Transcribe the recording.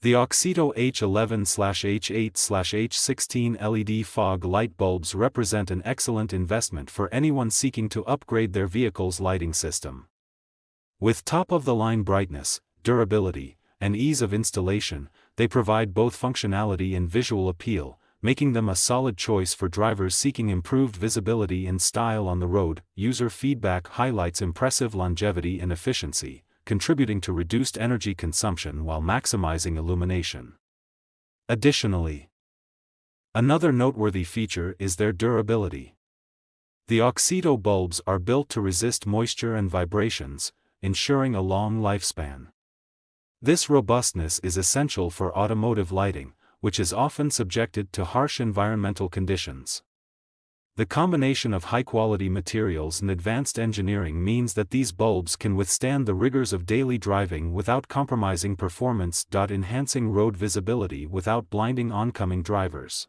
The AUXITO H11/H8/H16 LED fog light bulbs represent an excellent investment for anyone seeking to upgrade their vehicle's lighting system. With top-of-the-line brightness, durability, and ease of installation, they provide both functionality and visual appeal, making them a solid choice for drivers seeking improved visibility and style on the road. User feedback highlights impressive longevity and efficiency, contributing to reduced energy consumption while maximizing illumination. Additionally, another noteworthy feature is their durability. The AUXITO bulbs are built to resist moisture and vibrations, ensuring a long lifespan. This robustness is essential for automotive lighting, which is often subjected to harsh environmental conditions. The combination of high-quality materials and advanced engineering means that these bulbs can withstand the rigors of daily driving without compromising performance. Enhancing road visibility without blinding oncoming drivers.